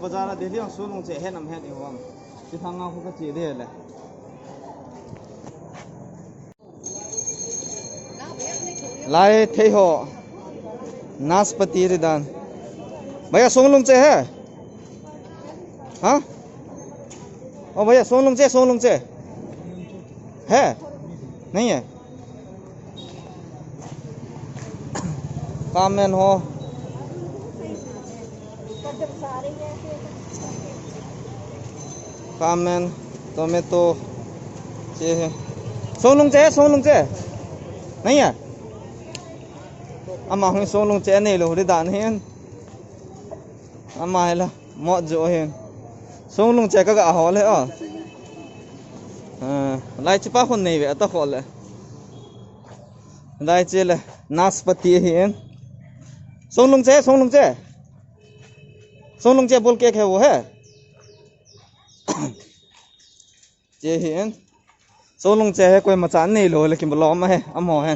बाजार दिल्ली और सोलंग चे है नम है नहीं वांग चिथांगा को कच्चे दे ले लाए थे हो नाशपाती रिदान भैया सोलंग चे है हाँ ओ भैया सोलंग चे है नहीं है कामेन हो कामेन टोमेटो चे है सोलंग चे नहीं है अम्मा हुई सोलंग चे नहीं लो रे दान है अम्मा है ला मौत जो है सोलंग चे का हॉल है लाई चिपा खुन नहीं वे तो हॉल है लाई चे ले नाशपाती है सोलंग चे बोल के है वो है चे है सोलंग चे है कोई मचान नहीं लो लेकिन बुलाओ में है अम्मो है